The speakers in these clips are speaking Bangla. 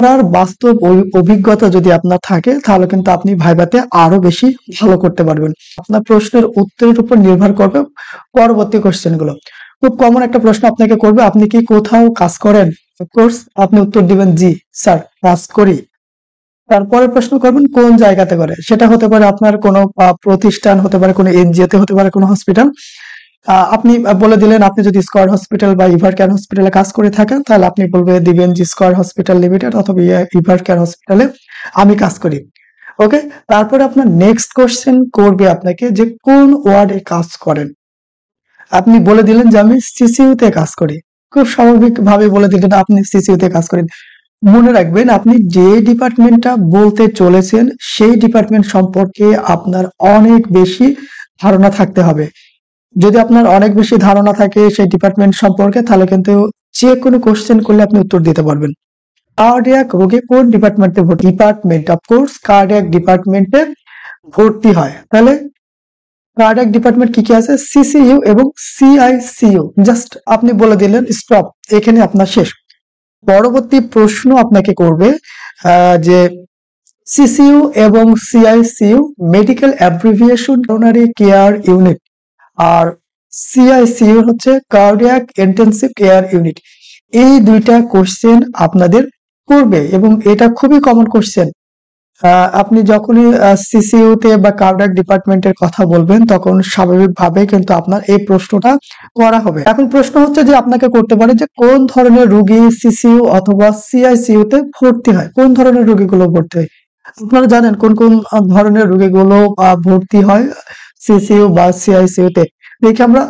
করার বাস্তব অভিজ্ঞতা যদি আপনার থাকে তাহলে কিন্তু আপনি ভাইভাতে আরো বেশি ভালো করতে পারবেন। আপনার প্রশ্নের উত্তরের উপর নির্ভর করবে পরবর্তী কোশ্চেন গুলো। খুব কমন একটা প্রশ্ন আপনাকে করবে, আপনি কি কোথাও কাজ করেন? অফকোর্স আপনি উত্তর দিবেন জি স্যার কাজ করি। তারপরে প্রশ্ন করবেন কোন জায়গাতে করে, সেটা হতে পারে আপনার কোনো প্রতিষ্ঠান, হতে পারে কোনো এনজিওতে, হতে পারে কোনো হসপিটাল। আপনি বলে দিলেন আপনি যদি স্কয়ার হসপিটাল বা ইভার কেয়ার হসপিটালে কাজ করে থাকেন তাহলে আপনি দিবেন যে স্কয়ার হসপিটাল লিমিটেড অথবা ইভার কেয়ার হসপিটালে আমি কাজ করি। ওকে, তারপরে আপনার নেক্সট কোশ্চেন করবে আপনাকে যে কোন ওয়ার্ডে কাজ করেন। আপনি বলে দিলেন যে আমি সিসিইউ তে কাজ করি। খুব স্বাভাবিকভাবে বলে দিলেন আপনি সিসিইউ তে কাজ করেন। মনে রাখবেন আপনি যে ডিপার্টমেন্টটা বলতে চলেছেন সেই ডিপার্টমেন্ট সম্পর্কে আপনার অনেক বেশি ধারণা থাকতে হবে। যদি আপনার অনেক বেশি ধারণা থাকে সেই ডিপার্টমেন্ট সম্পর্কে তাহলে কিন্তু যে কোনো কোশ্চেন করলে আপনি উত্তর দিতে পারবেন। কার্ডিয়াক রোগে কোন ডিপার্টমেন্টে ভর্তি? ডিপার্টমেন্ট অফকোর্স কার্ডিয়াক ডিপার্টমেন্টে ভর্তি হয়। তাহলে কার্ডিয়াক ডিপার্টমেন্ট কি কি আছে? সিসিইউ এবং সিআইসিইউ। জাস্ট আপনি বলে দিলেন স্টপ, এখানে আপনার শেষ। পরবর্তী প্রশ্ন আপনাকে করবে যে সিসিইউ এবং CICU medical abbreviation coronary care unit, আর সিআইসিইউ হচ্ছে কার্ডিয়াক ইন্টেনসিভ কেয়ার ইউনিট। এই দুইটা কোশ্চেন আপনাদের করবে এবং এটা খুবই কমন কোশ্চেন। আপনি যখনই সিসিইউ তে বা কার্ডিয়াক ডিপার্টমেন্টের কথা বলবেন তখন স্বাভাবিকভাবে কিন্তু আপনার এই প্রশ্নটা করা হবে। এখন প্রশ্ন হচ্ছে যে আপনাকে করতে পারে যে কোন ধরনের রোগী সিসিইউ অথবা সিআইসিইউ তে ভর্তি হয়, কোন ধরনের রোগীগুলো ভর্তি হয়। আপনারা জানেন কোন কোন ধরনের রোগীগুলো ভর্তি হয় সিসিইউ বা সিআইসিইউ তে? দেখি আমরা,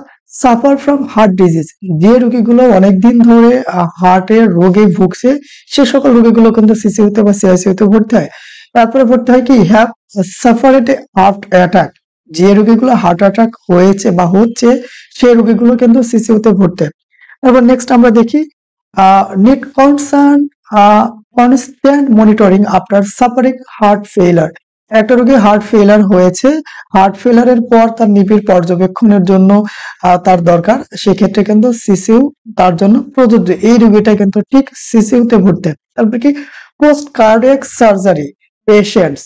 সাফার ফ্রম হার্ট ডিজিজ, যে রোগীগুলো অনেকদিন ধরে হার্টের রোগে ভুগছে সে সকল রোগীগুলো কিন্তু সিসিইউ তে বা সিআইসিইউ তে ভর্তি হয়। তারপরে ভর্তি হয় কি হ্যাভ সাফারেড হার্ট অ্যাটাক, যে রোগীগুলো হার্ট অ্যাটাক হয়েছে বা হচ্ছে সেই রোগীগুলো কিন্তু সিসিইউ তে ভর্তি হয়। তারপর নেক্সট আমরা দেখি need concern constant monitoring after suffering heart failure, একটা রোগী হার্ট ফেইলার হয়েছে, হার্ট ফেইলারের পর তার নিবিড় পর্যবেক্ষণের জন্য তার দরকার, সেক্ষেত্রে কিন্তু সিসিইউ তার জন্য প্রযোজ্য। এই রোগীটা কিন্তু ঠিক সিসিইউ তে ভর্তি। তারপরে কি পোস্ট কার্ডিয়াক সার্জারি পেশেন্টস,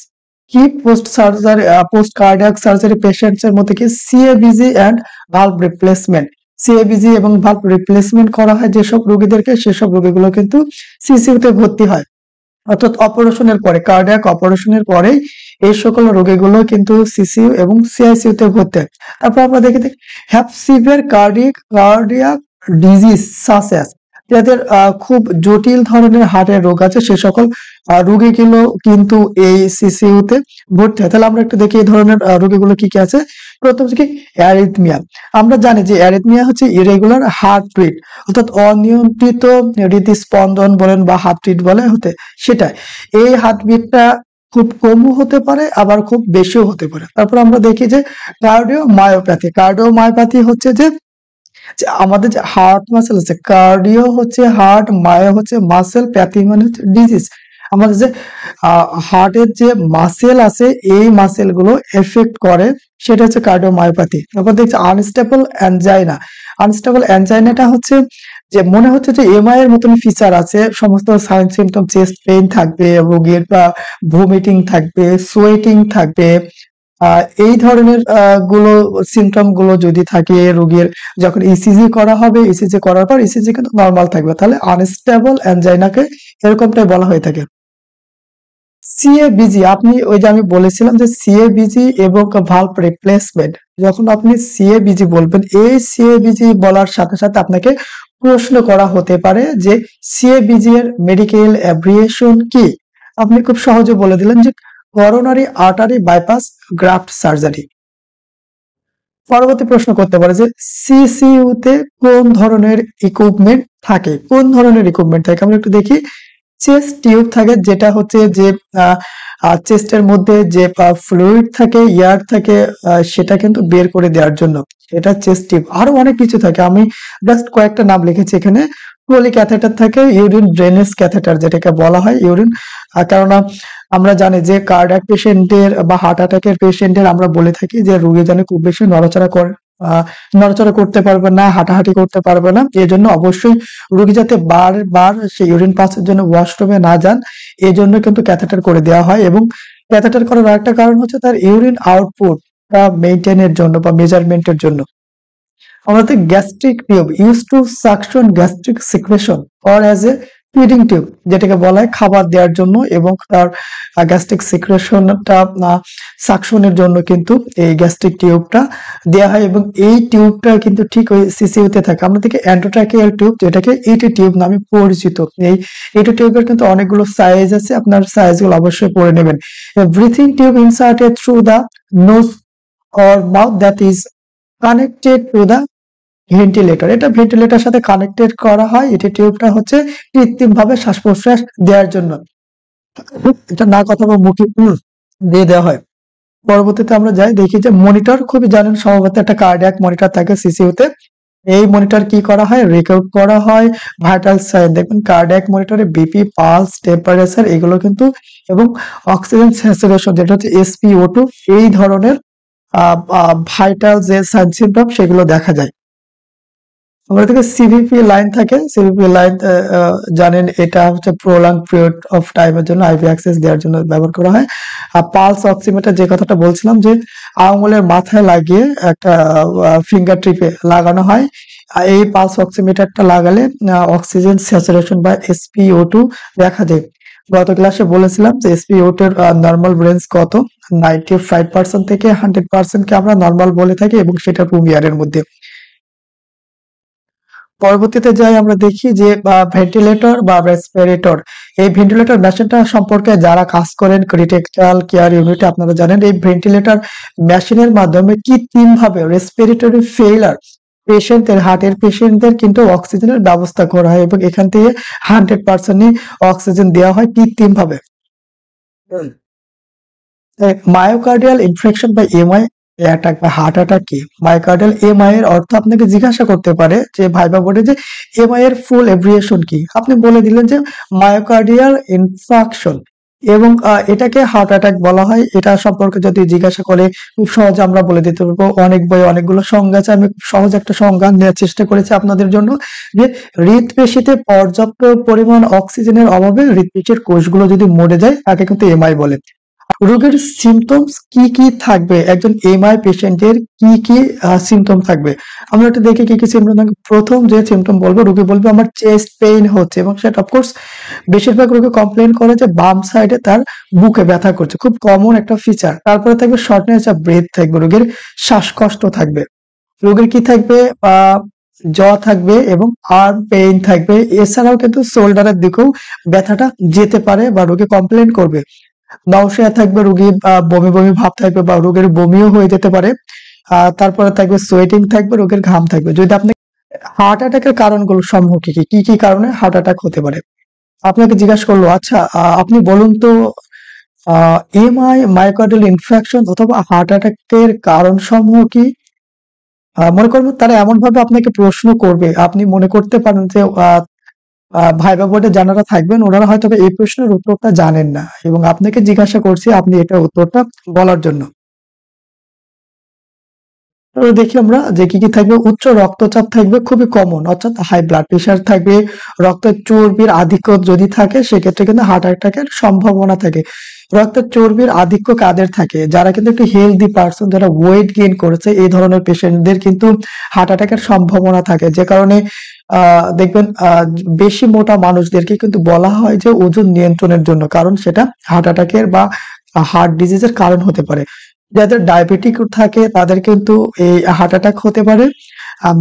কি পোস্ট কার্ডিয়াক সার্জারি পেশেন্টস এর মধ্যে কি CABG and valve replacement, CABG এবং ভালভ রিপ্লেসমেন্ট করা হয় যেসব রোগীদেরকে, সেসব রোগীগুলো কিন্তু সিসিইউ তে ভর্তি হয়। অর্থাৎ অপারেশনের পরে, কার্ডিয়াক অপারেশনের পরে এই সকল রোগীগুলো কিন্তু সিসিইউ এবং সিআইসিইউ তে ভর্তি হয়। তারপর আমরা দেখি have severe cardiac disease such as, যাদের খুব জটিল ধরনের হার্টের রোগ আছে সে সকল রোগীগুলো কিন্তু এই সিসিইউ তে ভর্তি হয়। তাহলে আমরা একটু দেখি এই ধরনের রোগীগুলো কি কি আছে। প্রথম হচ্ছে কি অ্যারিথমিয়া। আমরা জানি যে অ্যারিথমিয়া হচ্ছে ইরেগুলার হার্টবিট, অর্থাৎ অনিয়ন্ত্রিত হৃদস্পন্দন বলেন বা হার্টবিট বলে হতে, সেটা এই হার্টবিটটা খুব কমও হতে পারে আবার খুব বেশিও হতে পারে। তারপর আমরা দেখি যে কার্ডিওমায়োপ্যাথি, কার্ডিওমায়োপ্যাথি হচ্ছে যে আমাদের যে হার্ট মাসেল আছে, কার্ডিও হচ্ছে হার্ট, মায়ো হচ্ছে মাসেল, প্যাথি মানে হচ্ছে ডিজিজ। আমাদের যে হার্টের যে মাসেল আছে এই মাসেল গুলো এফেক্ট করে, সেটা হচ্ছে কার্ডিওমায়োপ্যাথি। তারপর দেখছি আনস্টেবল অ্যানজাইনা, আনস্টেবল অ্যানজাইনাটা হচ্ছে যে মনে হচ্ছে যে এমআই এর মতন ফিচার আছে, সমস্ত সাইন সিমটম, চেস্ট পেইন থাকবে রোগীর, বা ভমিটিং থাকবে, সোয়েটিং থাকবে, এই ধরনের গুলো সিমটম গুলো যদি থাকে রোগীর, যখন ইসিজি করা হবে, ইসিজি করার পর ইসিজি কিন্তু নরমাল থাকবে, তাহলে আনস্টেবল অ্যানজাইনাকে এরকমটাই বলা হয়ে থাকে। সিএবিজি, আপনি ওই যে আমি বলেছিলাম যে সিএবিজি এবং ভালভ রিপ্লেসমেন্ট, যখন আপনি সিএবিজি বলবেন, এই সিএবিজি বলার সাথে সাথে আপনাকে প্রশ্ন করা হতে পারে যে সিএবিজি এর মেডিকেল অ্যাব্রিভিয়েশন কি। আপনি খুব সহজে বলে দিলেন যে coronary artery bypass graft surgery. পরবর্তী প্রশ্ন করতে পারে যে সিসিইউ তে কোন ধরনের ইকুইপমেন্ট থাকে, কোন ধরনের ইকুইপমেন্ট থাকে। আমরা একটু দেখি, চেস্ট টিউব থাকে, যেটা হচ্ছে যে চেস্টের মধ্যে যে ফ্লুইড থাকে, এয়ার থাকে, সেটা কিন্তু বের করে দেওয়ার জন্য, এটা চেস্ট টিউব। আরো অনেক কিছু থাকে, আমি জাস্ট কয়েকটা নাম লিখেছি এখানে। ট্রলি ক্যাথেটার থাকে, ইউরিন ড্রেনেজ ক্যাথেটার যেটাকে বলা হয় ইউরিন, কেননা আমরা জানি যে কার্ডিয়াক পেশেন্টের বা হার্ট অ্যাটাকের পেশেন্টের আমরা বলে থাকি যে রোগী যেন খুব বেশি নড়াচড়া নড়াচড়া করতে পারবে না, হাঁটাহাঁটি করতে পারবে না। এজন্য অবশ্যই রোগী যাতে বারবার সেই ইউরিন পাসের জন্য ওয়াশরুমে না যান, এজন্য কিন্তু ক্যাথেটার করে দেওয়া হয়। এবং ক্যাথেটার করার আরেকটা কারণ হচ্ছে তার ইউরিন আউটপুট মেইনটেইনের জন্য বা মেজারমেন্টের জন্য। আমাদের gastric tube use to suction gastric secretion or as a feeding tube, যেটাকে বলা হয় খাবার দেওয়ার জন্য এবং তার গ্যাস্ট্রিক সিক্রেশনটা সাকশনের জন্য কিন্তু এই গ্যাস্ট্রিক টিউবটা দেওয়া হয়। এবং এই টিউবটা কিন্তু ঠিক ওই সিসিইউতে থাকে। আমরা দেখি এন্ডোট্রাকিয়াল টিউব, যেটাকে ইটি টিউব নামে পরিচিত। এই ইটি টিউবের কিন্তু অনেকগুলো সাইজ আছে, আপনার সাইজগুলো অবশ্যই পড়ে নেবেন। Breathing tube inserted through the nose or mouth that is connected to the ventilator. এটা ভেন্টিলেটর সাথে কানেক্টেড করা হয়। এটি টিউবটা হচ্ছে কৃত্রিম ভাবে শ্বাস প্রশ্বাস দেওয়ার জন্য। এটা নাক অথবা মুখে দিয়ে দেওয়া হয়। পরবর্তীতে আমরা যাই, দেখি যে মনিটর, খুবই জানেন সম্ভবত একটা কার্ডিয়াক মনিটর থাকে সিসিইউতে। এই মনিটর কি করা হয়, রেকর্ড করা হয় ভাইটাল সাইন। দেখবেন কার্ডিয়াক মনিটরে বিপি, পালস, টেম্পারেচার এগুলো কিন্তু, এবং অক্সিজেন স্যাচুরেশন যেটা হচ্ছে SpO2, এই ধরনের ভাইটাল যে সাইন সিম্পটম সেগুলো দেখা যায়। আমরা থেকে সিভিপি লাইন থাকে। সিভিপি লাইন জানেন এটা হচ্ছে প্রোলং পিরিয়ড অফ টাইমের জন্য আইভি অ্যাক্সেস দেওয়ার জন্য ব্যবহার করা হয়। আর পালস অক্সিমিটার যে কথাটা বলছিলাম, যে আঙুলের মাথায় লাগিয়ে একটা ফিঙ্গার টিপে লাগানো হয়। এই পালস অক্সিমিটারটা লাগালে অক্সিজেন স্যাচুরেশন বা SpO2 দেখা যায়। গত ক্লাসে বলেছিলাম যে SpO2 এর নর্মাল রেঞ্জ কত, 95% থেকে 100% কে আমরা নর্মাল বলে থাকি, এবং সেটা রুম এয়ারের মধ্যে। পরবর্তীতে যাই, আমরা দেখি যে ভেন্টিলেটর বা রেসপিরেটর, এই ভেন্টিলেটর মেশিনটা সম্পর্কে যারা কাজ করেন ক্রিটিক্যাল কেয়ার ইউনিটে আপনারা জানেন, এই ভেন্টিলেটর মেশিনের মাধ্যমে কৃত্রিম ভাবে রেসপিরেটরি ফেইলার পেশেন্টের, হার্টের পেশেন্টদের কিন্তু অক্সিজেনের ব্যবস্থা করা হয়, এবং এখান থেকে 100% অক্সিজেন দেওয়া হয় কৃত্রিম ভাবে। মায়োকার্ডিয়াল ইনফেকশন বা এমআই অ্যাটাক বা হার্ট অ্যাটাক কি? মায়োকার্ডিয়াল এমআই এর অর্থ আপনাকে জিজ্ঞাসা করতে পারে যে ভাইবা বোর্ডে, যে এমআই এর ফুল এব্রিয়েশন কি? আপনি বলে দিলেন যে মায়োকার্ডিয়াল ইনফার্কশন, এবং এটাকে হার্ট অ্যাটাক বলা হয়। এটা সম্পর্কে যদি জিজ্ঞাসা করে খুব সহজে আমরা বলে দিতে পারবো। অনেক বই অনেকগুলো সংজ্ঞা আছে, আমি খুব সহজ একটা সংজ্ঞা নেওয়ার চেষ্টা করেছি আপনাদের জন্য, যে হৃদপেশিতে পর্যাপ্ত পরিমাণ অক্সিজেনের অভাবে হৃদপেশির কোষগুলো যদি মরে যায়, তাকে কিন্তু এমআই বলে। রোগের সিমটমস কি কি থাকবে, একজন এমআই পেশেন্টের কি কি সিমটম থাকবে, আমরা একটু দেখি কি কি সিমটম থাকবে। প্রথম যে সিমটম বলবো, রোগী বলবে আমার চেস্ট পেইন হচ্ছে, এবং সেটা অফকোর্স বেশিরভাগ রোগী কমপ্লেন করে যে বাম সাইডে তার বুকে ব্যথা করছে, খুব কমন একটা ফিচার। তারপরে থাকবে শর্টনেস অফ ব্রেথ থাকবে, রোগীর শ্বাসকষ্ট থাকবে। রোগীর কি থাকবে, জ্বর থাকবে এবং আর্ম পেইন থাকবে। এছাড়াও কিন্তু শোল্ডারের দিকেও ব্যথাটা যেতে পারে বা রোগী কমপ্লেন করবে। নাউশিয়া থাকবে, রোগীর বমি বমি ভাব থাকবে বা রোগের বমিও হয়ে যেতে পারে। তারপরে থাকবে সোয়েটিং থাকবে, রোগের ঘাম থাকবে। যদি আপনি হার্ট অ্যাটাকের কারণগুলো সমূহ কি কি, কি কি কারণে হার্ট অ্যাটাক হতে পারে, আপনাকে জিজ্ঞাসা করলো আচ্ছা আপনি বলুন তো এমআই, মায়োকার্ডিয়াল ইনফ্রাকশন অথবা হার্ট অ্যাটাকের কারণ সমূহ কি? মনে করবেন তারা এমন ভাবে আপনাকে প্রশ্ন করবে, আপনি মনে করতে পারেন যে ভাইবা বোর্ডে যারা থাকবেন ওনারা হয়তো এই প্রশ্নের উত্তরটা জানেন না, এবং আপনাকে জিজ্ঞাসা করছি আপনি এটার উত্তরটা বলার জন্য। তো দেখি আমরা যে কি কি থাকবে। উচ্চ রক্তচাপ থাকবে, খুবই কমন, অর্থাৎ হাই ব্লাড প্রেশার থাকবে। রক্তের চর্বির আধিক্য যদি থাকে সেক্ষেত্রে কিন্তু হার্ট অ্যাটাকের সম্ভাবনা থাকে। রক্তের চর্বির আধিক্য কাদের থাকে, যারা কিন্তু একটু হেলদি পার্সন, যারা ওয়েট গেইন করেছে, এই ধরনের পেশেন্টদের কিন্তু হার্ট অ্যাটাকের সম্ভাবনা থাকে। যে কারণে দেখবেন বেশি মোটা মানুষদেরকে কিন্তু বলা হয় যে ওজন নিয়ন্ত্রণের জন্য, কারণ সেটা হার্ট অ্যাটাকের বা হার্ট ডিজিজের কারণ হতে পারে। যাদের ডায়াবেটিক থাকে তাদের কিন্তু এই হার্ট অ্যাটাক হতে পারে।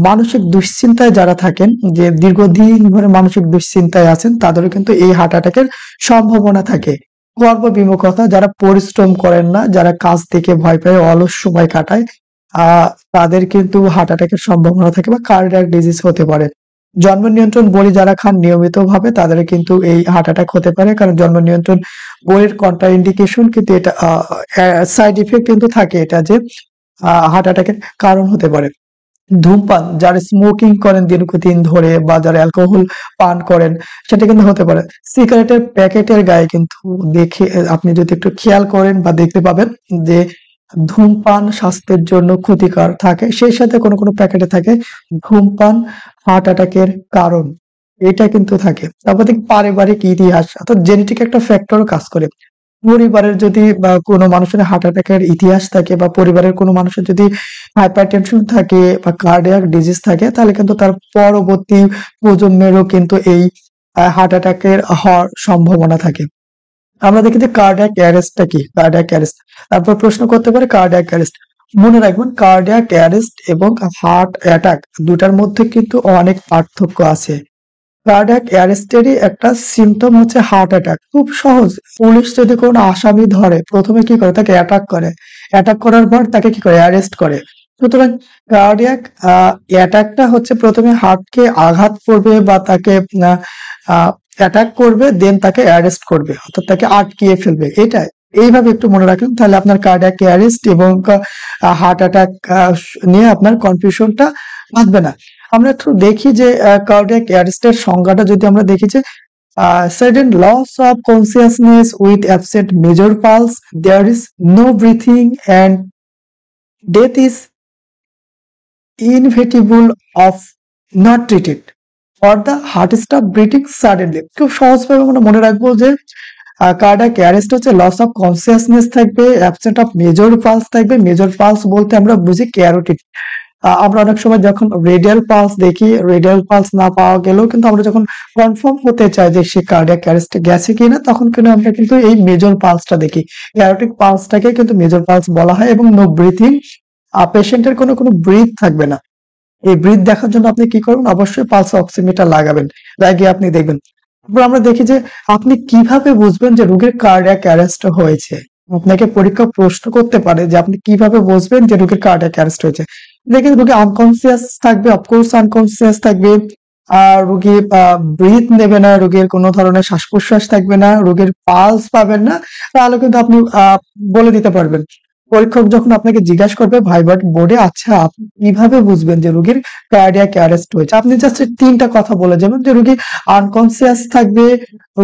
মানসিক দুশ্চিন্তায় যারা থাকেন, যে দীর্ঘদিন ধরে মানসিক দুশ্চিন্তায় আছেন, তাদেরও কিন্তু এই হার্ট অ্যাটাকের সম্ভাবনা থাকে। কর্মবিমুখতা, যারা পরিশ্রম করেন না, যারা কাজ থেকে ভয় পায়, অলস সময় কাটায়, তাদের কিন্তু হার্ট অ্যাটাকের সম্ভাবনা থাকে বা কার্ডিয়াক ডিজিজ হতে পারে। জন্ম নিয়ন্ত্রণ বড়ি যারা খান নিয়মিতভাবে, তাদের কিন্তু এই হার্ট অ্যাটাক হতে পারে, কারণ জন্ম নিয়ন্ত্রণ বড়ির কন্ট্রাইন্ডিকেশন কিন্তু এটা সাইড ইফেক্ট কিন্তু থাকে, এটা যে হার্ট অ্যাটাকের কারণ হতে পারে। ধূমপান, যারা স্মোকিং করেন দীর্ঘদিন ধরে বা যারা অ্যালকোহল পান করেন, সেটা কিন্তু হতে পারে। সিগারেটের প্যাকেটের গায়ে কিন্তু দেখে আপনি যদি একটু খেয়াল করেন বা দেখতে পাবেন যে ধূমপান স্বাস্থ্যের জন্য ক্ষতিকর থাকে, সেই সাথে কোনো কোনো প্যাকেটে থাকে ধূমপান হার্ট অ্যাটাকের কারণ, এটা কিন্তু থাকে। তারপর দেখি পারিবারিক ইতিহাস অর্থাৎ জেনেটিক একটা ফ্যাক্টরও কাজ করে। পরিবারের যদি বা কোনো মানুষের হার্ট অ্যাটাকের ইতিহাস থাকে বা পরিবারের কোনো মানুষের যদি হাইপারটেনশন থাকে বা কার্ডিয়াক ডিজিজ থাকে, তাহলে কিন্তু তার পরবর্তী প্রজন্মেরও কিন্তু এই হার্ট অ্যাটাকের হওয়ার সম্ভাবনা থাকে। আমরা দেখি যে কার্ডিয়াক অ্যারেস্টটা কি, কার্ডিয়াক অ্যারেস্ট। তারপর প্রশ্ন করতে পারে কার্ডিয়াক অ্যারেস্ট। মনে রাখবেন কার্ডিয়াক অ্যারেস্ট এবং হার্ট অ্যাটাক দুটার মধ্যে কিন্তু অনেক পার্থক্য আছে। কার্ডিয়াক অ্যারেস্টেরই একটা সিম্পটম হচ্ছে হার্ট অ্যাটাক, খুব সহজ। পুলিশ যদি কোনো আসামি ধরে প্রথমে কি করে, তাকে অ্যাটাক করে, অ্যাটাক করার পর তাকে কি করে, অ্যারেস্ট করে। সুতরাং কার্ডিয়াক অ্যাটাকটা হচ্ছে প্রথমে হার্টকে আঘাত করবে বা তাকে অ্যাটাক করবে, দেন তাকে অ্যারেস্ট করবে অর্থাৎ তাকে আটকিয়ে ফেলবে। এটাই, এইভাবে একটু মনে রাখলেন তাহলে আপনার কার্ডিয়াক অ্যারেস্ট এবং হার্ট অ্যাটাক নিয়ে আপনার কনফিউশনটা আসবে না। আমরা একটু দেখি যে কার্ডিয়াক অ্যারেস্টের সংজ্ঞাটা যদি আমরা দেখি যে sudden loss of consciousness with absent major pulse, there is no breathing and death is inevitable of not treated or the heart stop beating suddenly। খুব সহজভাবে আমরা মনে রাখবো যে কার্ডিয়াক অ্যারেস্ট হচ্ছে লস অফ কনসিয়াসনেস থাকবে, অ্যাবসেন্ট অফ মেজর পালস থাকবে। মেজর পালস বলতে আমরা বুঝি ক্যারোটিড। আমরা অনেক সময় যখন রেডিয়াল পালস দেখি, রেডিয়াল পালস না পাওয়া গেলেও কিন্তু আমরা যখন কনফার্ম হতে চাই যে সে কার্ডিয়াক অ্যারেস্টে গেছে কিনা, তখন কিন্তু আমরা কিন্তু এই মেজর পালসটা দেখি। ক্যারোটিক পালসটাকে কিন্তু মেজর পালস বলা হয়। এবং নো ব্রিথিং, পেশেন্টের কোনো ব্রিথ থাকবে না। এই ব্রিথ দেখার জন্য আপনি কি করবেন, অবশ্যই পালস অক্সিমিটার লাগাবেন, লাগিয়ে আপনি দেখবেন। তারপর আমরা দেখি যে আপনি কিভাবে বুঝবেন যে রোগীর কার্ডিয়াক অ্যারেস্ট হয়েছে। আপনাকে পরীক্ষা প্রশ্ন করতে পারে যে আপনি কিভাবে বুঝবেন যে রোগীর কার্ডিয়াক অ্যারেস্ট হয়েছে। দেখেন রোগী আনকনসিয়াস থাকবে, অফকোর্স আনকনসিয়াস থাকবে, আর রোগী ব্রিথ নেবে না, রোগীর কোনো ধরনের শ্বাস প্রশ্বাস থাকবে না, রোগীর পালস পাবেন না, তাহলে কিন্তু আপনি বলে দিতে পারবেন। পরীক্ষক যখন আপনাকে জিজ্ঞাসা করবে ভাইভাট বোর্ডে, আচ্ছা আপনি কিভাবে বুঝবেন যে রোগীর কার্ডিয়াক অ্যারেস্ট হয়েছে, আপনি জাস্ট তিনটা কথা বলে যাবেন যে রোগী আনকনসিয়াস থাকবে,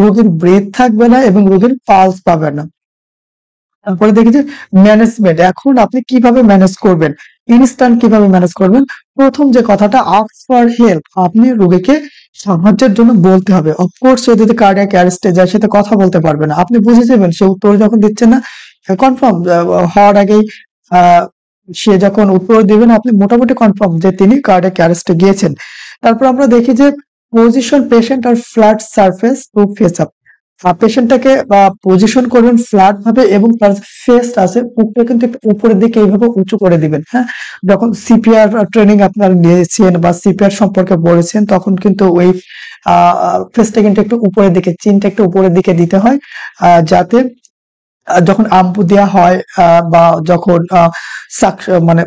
রোগীর ব্রেথ থাকবে না এবং রোগীর পালস পাবে না। তারপরে দেখি যে ম্যানেজমেন্ট, এখন আপনি কিভাবে ম্যানেজ করবেন, ইনস্ট্যান্ট কিভাবে ম্যানেজ করবেন। প্রথম যে কথাটা, আস্ক ফর হেল্প, আপনি রোগীকে সাহায্যের জন্য বলতে হবে। অফকোর্স সে যদি কার্ডিয়াক অ্যারেস্টে যায়, সে তো কথা বলতে পারবে না, আপনি বুঝে যাবেন সে উত্তর যখন দিচ্ছে না, কনফার্ম হওয়ার আগেই সে যখন উত্তর দিবেন আপনি মোটামুটি কনফার্ম যে তিনি কার্ডিয়াক অ্যারেস্টে গিয়েছেন। তারপর আমরা দেখি যে পজিশন পেশেন্ট আর flat surface to face up, পেশেন্টটাকে পজিশন করবেন ফ্ল্যাট ভাবে এবং তার ফেস আছে মুখটা কিন্তু একটু উপরের দিকে এইভাবে উঁচু করে দিবেন। হ্যাঁ, যখন সিপিআর ট্রেনিং আপনারা নিয়েছেন বা সিপিআর সম্পর্কে বলেছেন, তখন কিন্তু ওই ফেসটা কিন্তু একটু উপরের দিকে, চিনটা একটু উপরের দিকে দিতে হয়, যাতে যখন আম্পু দেওয়া হয় বা যখন মানে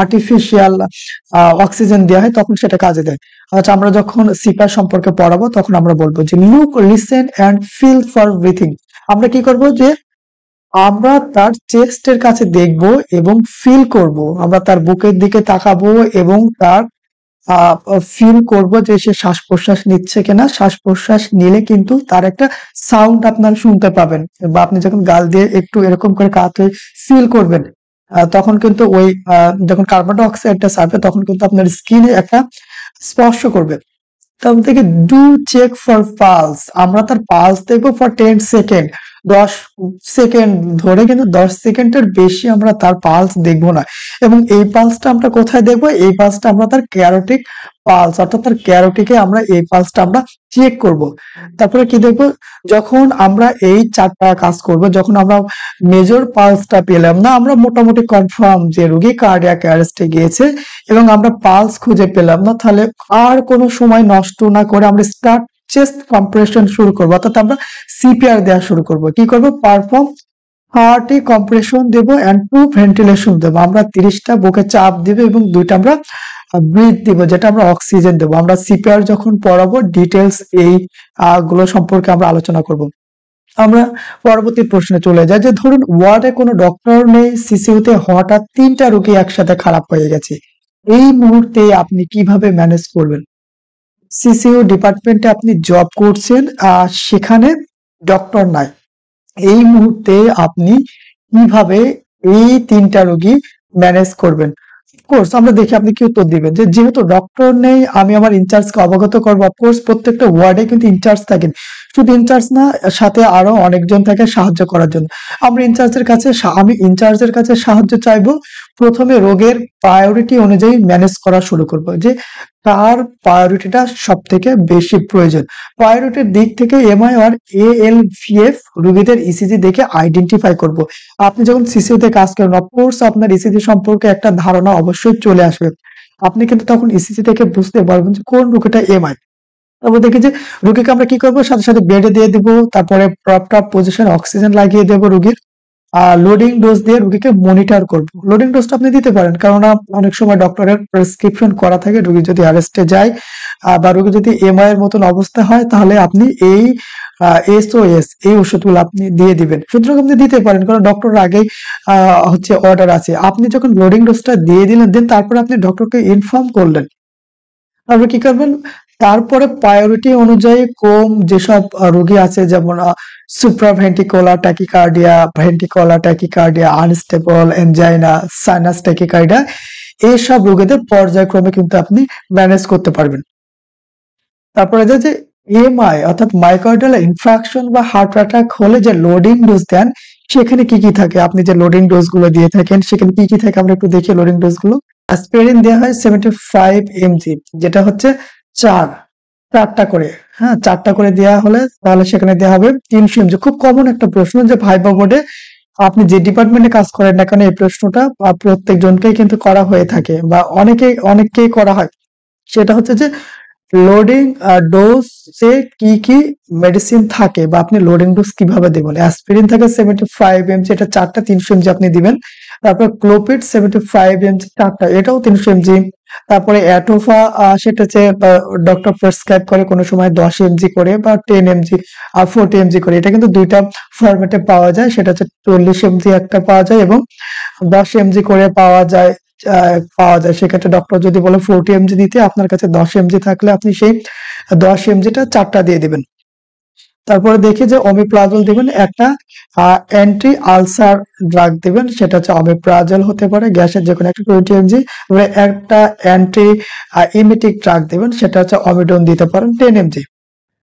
আর্টিফিশিয়াল অক্সিজেন দেওয়া হয় তখন সেটা কাজে দেয়। আচ্ছা, আমরা যখন সিপিআর সম্পর্কে পড়াবো তখন আমরা বলবো যে look, listen and feel for breathing. আমরা কি করব যে আমরা তার চেস্টের কাছে দেখব এবং ফিল করব, আমরা তার বুকের দিকে তাকাবো এবং তার ফিল করব যে সে শ্বাস প্রশ্বাস নিচ্ছে কিনা। শ্বাস প্রশ্বাস নিলে কিন্তু তার একটা সাউন্ড আপনারা শুনতে পাবেন, বা আপনি যখন গাল দিয়ে একটু এরকম করে কাত হয়ে ফিল করবেন, তখন কিন্তু ওই যখন কার্বন ডাই অক্সাইডটা ছাড়বে তখন কিন্তু আপনার স্কিনে একটা স্পর্শ করবে। তখন থেকে ডু চেক ফর পালস, আমরা তার পালস দেখবো ফর 10 সেকেন্ড, 10 সেকেন্ড ধরে, কিন্তু 10 সেকেন্ডের বেশি আমরা তার পালস দেখবো না। এবং এই পালসটা আমরা কোথায় দেখবো, এই পালসটা আমরা তার ক্যারোটিক পালস অর্থাৎ তার ক্যারোটিকে আমরা এই পালসটা আমরা চেক করব। তারপরে কি দেখবো, যখন আমরা এই চারটা কাজ করব, যখন আমরা মেজর পালসটা পেলাম না, আমরা মোটামুটি কনফার্ম যে রোগী কার্ডিয়াক অ্যারেস্টে গিয়েছে, এবং আমরা পালস খুঁজে পেলাম না, তাহলে আর কোনো সময় নষ্ট না করে আমরা স্টার্ট চেস্ট কম্প্রেশন শুরু করবো, অর্থাৎ আমরা সিপিআর দেওয়া শুরু করব। কি করব, পারফর্ম হার্টে কম্প্রেশন দেব এন্ড টু ভেন্টিলেশন দেব। আমরা 30টা বুকে চাপ দেব এবং 2টা আমরা ব্রিথ দিব, যেটা আমরা অক্সিজেন দেব। আমরা সিপিআর যখন পড়াবো ডিটেলস এই গুলো সম্পর্কে আমরা আলোচনা করব। আমরা পরবর্তী প্রশ্নে চলে যাই যে ধরুন ওয়ার্ডে কোনো ডক্টর নেই, সিসিইউতে হঠাৎ 3টা রোগী একসাথে খারাপ হয়ে গেছে, এই মুহূর্তে আপনি কিভাবে ম্যানেজ করবেন। সিসিইউ ডিপার্টমেন্টে আপনি জব করছেন, সেখানে ডক্টর নাই, এই মুহূর্তে আপনি কিভাবে এই 3টা রোগী ম্যানেজ করবেন? কোর্স আমরা দেখি আপনি কি উত্তর দিবেন, যে যেহেতু ডক্টর নেই আমি আমার ইনচার্জকে অবগত করবো। অফকোর্স প্রত্যেকটা ওয়ার্ডে কিন্তু ইনচার্জ থাকেন, শুধু ইনচার্জ না, সাথে আরো অনেকজন থাকে সাহায্য করার জন্য। আমি ইনচার্জের কাছে সাহায্য চাইবো। প্রথমে রোগের প্রায়োরিটি অনুযায়ী ম্যানেজ করা শুরু করব, যে তার প্রায়োরিটিটা সব থেকে বেশি প্রয়োজন। প্রায়োরিটির দিক থেকে এমআই আর এএলভিএফ রোগীদের ইসিজি দেখে আইডেন্টিফাই করব। আপনি যখন সিসিউতে কাজ করেন, অফকোর্স আপনার ইসিজি সম্পর্কে একটা ধারণা অবশ্যই চলে আসবে। আপনি কিন্তু তখন ইসিজি থেকে বুঝতে পারবেন যে কোন রোগীটা এমআই। তারপর দেখি যে রোগীকে আমরা কি করবো, সাথে সাথে বেডে দিয়ে দিব, তারপরে প্রপটা পজিশন অক্সিজেন লাগিয়ে দেবো রোগীর। লোডিং ডোজ দিয়ে রোগীকে মনিটর করব। লোডিং ডোজটা আপনি দিতে পারেন, কেননা অনেক সময় ডক্টরের প্রেসক্রিপশন করা থাকে, রোগী যদি অ্যারেস্টে যায় বা রোগী যদি এমআই এর মতন অবস্থা হয়, তাহলে আপনি এই এসওএস এই ওষুধগুলো আপনি দিয়ে দিবেন। সুতরাং আপনি দিতে পারেন, কারণ ডক্টর আগেই হচ্ছে অর্ডার আছে। আপনি যখন লোডিং ডোজটা দিয়ে দিলেন, দেন তারপরে আপনি ডক্টরকে ইনফর্ম করলেন। তারপরে কি করবেন, তারপরে প্রায়োরিটি অনুযায়ী যেসব রোগী আছে, যেমন supraventricular tachycardia, ventricular tachycardia, unstable angina, sinus tachycardia, এইসব রোগীদের পর্যায়ক্রমে কিন্তু আপনি ম্যানেজ করতে পারবেন। তারপরে যে এমআই অর্থাৎ মাইকার্ডিয়াল ইনফ্রাকশন বা হার্ট অ্যাটাক হলে যে লোডিং ডোজ দেন, সেখানে কি কি থাকে, আপনি যে লোডিং ডোজ গুলো দিয়ে থাকেন সেখানে কি কি থাকে আমরা একটু দেখি। লোডিং ডোজ গুলো অ্যাসপিরিন দেওয়া হয় 75 এমজি, যেটা হচ্ছে চারটা করে, হ্যাঁ 4টা করে দেওয়া হলে তাহলে সেখানে দেওয়া হবে 300 এমজি। খুব কমন একটা প্রশ্ন, যে ভাইবা বোর্ডে আপনি যে ডিপার্টমেন্টে কাজ করেন না কেন, এই প্রশ্নটা প্রত্যেক জনকেই কিন্তু করা হয়ে থাকে বা অনেককেই করা হয়। সেটা হচ্ছে যে লোডিং ডোজে কি কি মেডিসিন থাকে, বা আপনি লোডিং ডোজ কিভাবে দিবেন। অ্যাসপিরিন থাকে 75 এমজি, এটা 4টা 300 এমজি আপনি দিবেন। তারপর ক্লোপিড 75 এমজি 4টা, এটাও 300 এমজি। তারপরে অ্যাটোফা, সেটা হচ্ছে ডক্টর প্রেসক্রাইব করে কোনো সময় 10 এমজি করে বা 10 এমজি আর 40 এমজি করে। এটা কিন্তু দুইটা ফরম্যাটে পাওয়া যায়, সেটা হচ্ছে 40 এমজি একটা পাওয়া যায় এবং 10 এমজি করে পাওয়া যায়। সেক্ষেত্রে ডক্টর যদি বলে 40 এমজি দিতে, আপনার কাছে 10 এমজি থাকলে আপনি সেই 10 এমজিটা 4টা দিয়ে দিবেন। তারপরে দেখি যে অমিপ্রাজল দিবেন, একটা অ্যান্টি আলসার ড্রাগ দিবেন, সেটা হচ্ছে অমিপ্রাজল হতে পারে, গ্যাসের যে কোনো একটা 20 এমজি। একটা অ্যান্টি ইমেটিক ড্রাগ দিবেন, সেটা হচ্ছে অমিডন দিতে পারেন 10 এমজি।